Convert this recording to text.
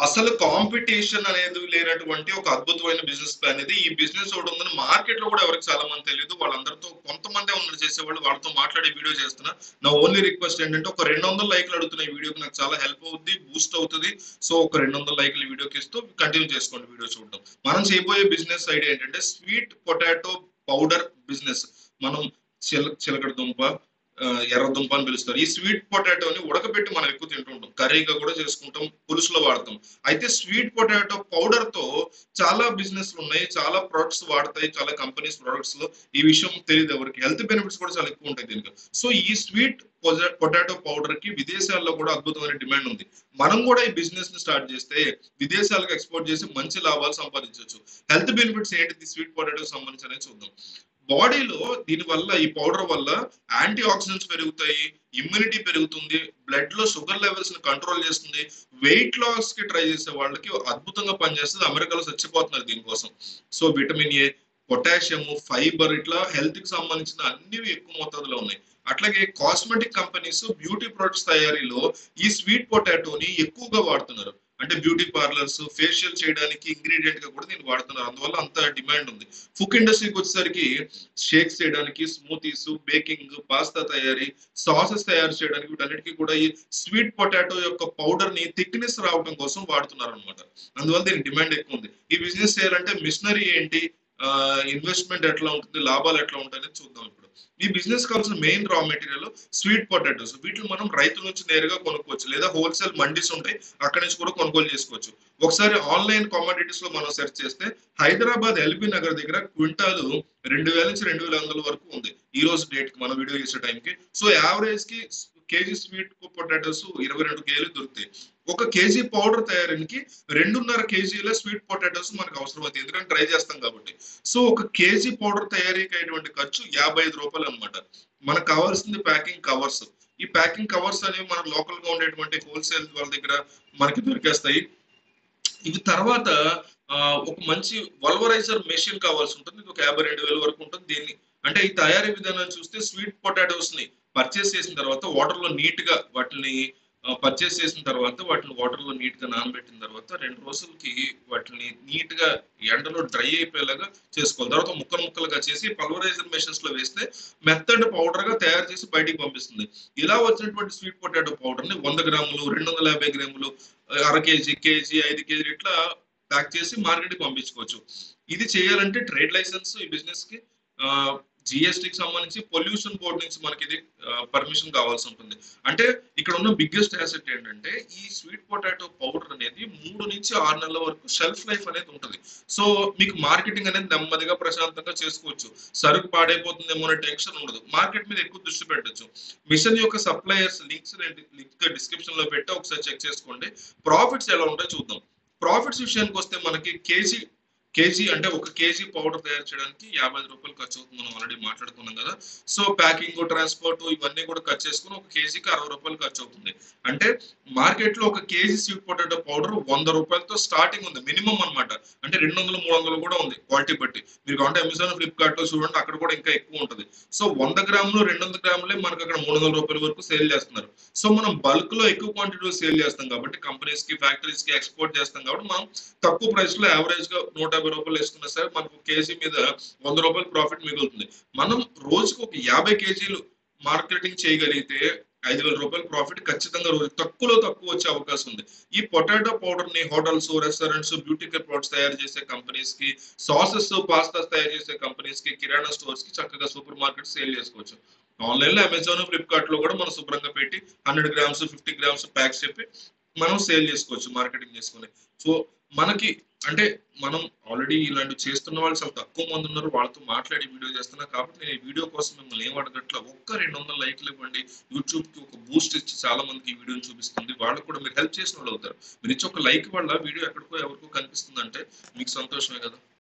అసలు కాంపిటీషన్ అనేది లేనటువంటి ఒక అద్భుతమైన బిజినెస్ ప్లాన్ ఇది. ఈ బిజినెస్ ఒకటి ఉందని మార్కెట్ లో కూడా ఎవరికి చాలా మంది తెలియదు. వాళ్ళందరితో కొంతమందే ఉన్నారు చేసేవాళ్ళు. వాళ్ళతో మాట్లాడే వీడియో చేస్తున్నా. నా ఓన్లీ రిక్వెస్ట్ ఏంటంటే ఒక 200 లైక్లు అడుగుతున్న ఈ వీడియోకి నాకు చాలా హెల్ప్ అవుతుంది, బూస్ట్ అవుతుంది. సో ఒక 200 లైక్లు ఈ వీడియోకి ఇస్తూ కంటిన్యూ చేసుకోండి వీడియో చూడడం. మనం చేయబోయే బిజినెస్ ఐడియా ఏంటంటే స్వీట్ పొటాటో పౌడర్ బిజినెస్. మనం చిలకడ దుంప, ఎర్ర దుంప అని పిలుస్తారు. ఈ స్వీట్ పొటాటోని ఉడకబెట్టి మనం ఎక్కువ తింటుంటాం, కర్రీగా కూడా చేసుకుంటాం, పులుసులో వాడతాం. అయితే స్వీట్ పొటాటో పౌడర్ తో చాలా బిజినెస్లు ఉన్నాయి, చాలా ప్రొడక్ట్స్ వాడతాయి, చాలా కంపెనీస్ ప్రొడక్ట్స్ లో. ఈ విషయం తెలియదు ఎవరికి. హెల్త్ బెనిఫిట్స్ కూడా చాలా ఎక్కువ ఉంటాయి దీనికి. సో ఈ స్వీట్ పొటాటో పౌడర్ కి విదేశాల్లో కూడా అద్భుతమైన డిమాండ్ ఉంది. మనం కూడా ఈ బిజినెస్ ని స్టార్ట్ చేస్తే విదేశాలకు ఎక్స్పోర్ట్ చేసి మంచి లాభాలు సంపాదించవచ్చు. హెల్త్ బెనిఫిట్స్ ఏంటి స్వీట్ పొటాటో సంబంధించి అనేది చూద్దాం. బాడీలో దీని వల్ల, ఈ పౌడర్ వల్ల యాంటీ ఆక్సిడెంట్స్ పెరుగుతాయి, ఇమ్యూనిటీ పెరుగుతుంది, బ్లడ్ లో షుగర్ లెవెల్స్ ని కంట్రోల్ చేస్తుంది, వెయిట్ లాస్ కి ట్రై చేసే వాళ్ళకి అద్భుతంగా పనిచేస్తుంది. అమెరికాలో చచ్చిపోతున్నారు దీనికోసం. So vitamin A, potassium, fibre, ఇట్లా హెల్త్ కి సంబంధించిన అన్ని ఎక్కువ మోతాదులో ఉన్నాయి. అట్లాగే కాస్మెటిక్ కంపెనీస్ బ్యూటీ ప్రొడక్ట్స్ తయారీలో ఈ స్వీట్ పొటాటోని ఎక్కువగా వాడుతున్నారు. అంటే బ్యూటీ పార్లర్స్ ఫేషియల్ చేయడానికి ఇంగ్రీడియంట్ గా కూడా దీన్ని వాడుతున్నారు. అందువల్ల అంత డిమాండ్ ఉంది. ఫుడ్ ఇండస్ట్రీకి వచ్చేసరికి షేక్స్ చేయడానికి, స్మూతీస్, బేకింగ్, పాస్తా తయారీ, సాసెస్ తయారు చేయడానికి, వీటన్నిటికీ కూడా ఈ స్వీట్ పొటాటో యొక్క పౌడర్ ని థిక్నెస్ రావడం కోసం వాడుతున్నారు అనమాట. అందువల్ల దీనికి డిమాండ్ ఎక్కువ ఉంది. ఈ బిజినెస్ చేయాలంటే మిషనరీ ఏంటి, ఇన్వెస్ట్మెంట్ ఎట్లా ఉంటుంది, లాభాలు ఎట్లా ఉంటాయని చూద్దాం ఇప్పుడు. ఈ బిజినెస్ కావాల్సిన main raw material sweet potatoes. వీటిని మనం రైతుల నుంచి నేరుగా కొనుక్కోవచ్చు, లేదా హోల్సేల్ మండీస్ ఉంటాయి, అక్కడి నుంచి కూడా కొనుగోలు చేసుకోవచ్చు. ఒకసారి ఆన్లైన్ కమోడిటీస్ లో మనం సెర్చ్ చేస్తే హైదరాబాద్ ఎల్బీ నగర్ దగ్గర క్వింటాలు 2000 నుంచి 2500 వరకు ఉంది ఈ రోజు డేట్ కి, మనం వీడియో చేసే టైంకి. సో యావరేజ్ కి కేజీ స్వీట్ పొటాటోస్ 22 కేజీలు దొరుకుతాయి. ఒక కేజీ పౌడర్ తయారీకి 2.5 కేజీల స్వీట్ పొటాటోస్ మనకు అవసరం అవుతుంది, ఎందుకంటే ట్రై చేస్తాం కాబట్టి. సో ఒక కేజీ పౌడర్ తయారీకి అయినటువంటి ఖర్చు 55 రూపాయలు అనమాట. మనకు కావాల్సింది ప్యాకింగ్ కవర్స్. ఈ ప్యాకింగ్ కవర్స్ అనేవి మన లోకల్ గా ఉండేటువంటి హోల్సేల్ వాళ్ళ దగ్గర మనకి దొరికేస్తాయి. ఇవి తర్వాత ఒక మంచి వల్వరైజర్ మెషిన్ కావాల్సి ఉంటుంది. ఇది ఒక 52,000 వరకు ఉంటుంది. దీన్ని అంటే ఈ తయారీ విధానాన్ని చూస్తే స్వీట్ పొటాటోస్ ని పర్చేస్ చేసిన తర్వాత వాటర్ లో నీట్ గా వాటిని పర్చేస్ చేసిన తర్వాత వాటిని వాటర్ లో నీట్ గా నానబెట్టిన తర్వాత 2 రోజులకి వాటిని నీట్ గా ఎండలో డ్రై అయిపోయేలాగా చేసుకోవాలి. తర్వాత ముక్కలు ముక్కలుగా చేసి పల్వరైజర్ మెషిన్స్ లో వేస్తే మెత్తడ్ పౌడర్ గా తయారు చేసి బయటికి పంపిస్తుంది. ఇలా వచ్చినటువంటి స్వీట్ పొటాటో పౌడర్ ని 100 గ్రాములు, 250 గ్రాములు, అర కేజీ, కేజీ, 5 కేజీలు ఇట్లా ప్యాక్ చేసి మార్కెట్ కి పంపించుకోవచ్చు. ఇది చేయాలంటే ట్రేడ్ లైసెన్స్ ఈ బిజినెస్ కి, జిఎస్టికి సంబంధించి పొల్యూషన్ బోర్డు నుంచి మనకి ఇది పర్మిషన్ కావాల్సి ఉంటుంది. అంటే ఇక్కడ ఉన్న బిగ్గెస్ట్ అసెట్ ఏంటంటే ఈ స్వీట్ పొటాటో పౌడర్ అనేది 3 నుంచి 6 నెలల వరకు షెల్ఫ్ లైఫ్ అనేది ఉంటుంది. సో మీకు మార్కెటింగ్ అనేది నెమ్మదిగా ప్రశాంతంగా చేసుకోవచ్చు. సరుకు పాడైపోతుందేమో అనే టెన్షన్ ఉండదు. మార్కెట్ మీద ఎక్కువ దృష్టి పెట్టచ్చు. మిషన్ యొక్క సప్లయర్స్ లింక్ డిస్క్రిప్షన్ లో పెట్టి ఒకసారి చెక్ చేసుకోండి. ప్రాఫిట్స్ ఎలా ఉంటాయో చూద్దాం. ప్రాఫిట్స్ విషయానికి వస్తే మనకి కేజీ అంటే ఒక కేజీ పౌడర్ తయారు చేయడానికి 55 రూపాయలు ఖర్చు అవుతుంది, మనం ఆల్రెడీ మాట్లాడుకున్నాం కదా. సో ప్యాకింగ్, ట్రాన్స్పోర్ట్ ఇవన్నీ కూడా ఖర్చు చేసుకుని ఒక కేజీకి 60 రూపాయలు ఖర్చు అవుతుంది. అంటే మార్కెట్ లో ఒక కేజీ స్వీట్ పొటాటో పౌడర్ 100 రూపాయలతో స్టార్టింగ్ ఉంది, మినిమం అనమాట. అంటే 200, 300 కూడా ఉంది క్వాలిటీ బట్టి. మీరు అంటే అమెజాన్, ఫ్లిప్కార్ట్ లో చూడండి, అక్కడ కూడా ఇంకా ఎక్కువ ఉంటుంది. సో 100 గ్రాములు, 200 గ్రాములే మనకు అక్కడ 300 రూపాయల వరకు సేల్ చేస్తున్నారు. సో మనం బల్క్ లో ఎక్కువ క్వాంటిటీలో సేల్ చేస్తాం కాబట్టి, కంపెనీస్ కి, ఫ్యాక్టరీస్ కి ఎక్స్పోర్ట్ చేస్తాం కాబట్టి, మనం తక్కువ ప్రైస్ లో యావరేజ్ గా 150 రూపాయలు వేసుకున్నా సరే మనకు కేజీ మీద 100 రూపాయలు ప్రాఫిట్ మిగులుతుంది. మనం రోజుకు ఒక 50 కేజీలు మార్కెటింగ్ చేయగలిగితే 5,000 రూపాయలు ప్రాఫిట్ ఖచ్చితంగా రోజు తక్కువలో తక్కువ వచ్చే అవకాశం ఉంది. ఈ పొటాటో పౌడర్ ని hotels, restaurants, beauty care products తయారు చేసే కంపెనీస్ కి, సాసెస్, పాస్తాస్ తయారు చేసే కంపెనీస్ కి, కిరాణా స్టోర్స్ కి చక్కగా సూపర్ మార్కెట్ సేల్ చేసుకోవచ్చు. ఆన్లైన్ లో అమెజాన్, ఫ్లిప్కార్ట్ లో కూడా మనం శుభ్రంగా పెట్టి 100 గ్రామ్స్, 50 గ్రామ్స్ ప్యాక్స్ చెప్పి మనం సేల్ చేసుకోవచ్చు, మార్కెటింగ్ చేసుకుని. సో మనకి అంటే మనం ఆల్రెడీ ఇలాంటివి చేస్తున్న వాళ్ళు చాలా తక్కువ మంది ఉన్నారు, వాళ్ళతో మాట్లాడి వీడియో చేస్తున్నా. కాబట్టి నేను ఈ వీడియో కోసం మిమ్మల్ని ఏం అడగట్లా, ఒక్క 200 లైక్లు ఇవ్వండి. యూట్యూబ్ కి ఒక బూస్ట్ ఇచ్చి చాలా మందికి ఈ వీడియోని చూపిస్తుంది. వాళ్ళకు కూడా మీరు హెల్ప్ చేసిన వాళ్ళు అవుతారు. మీరు ఇచ్చి ఒక లైక్ వల్ల వీడియో ఎక్కడికో ఎవరికో కనిపిస్తుందంటే మీకు సంతోషమే కదా.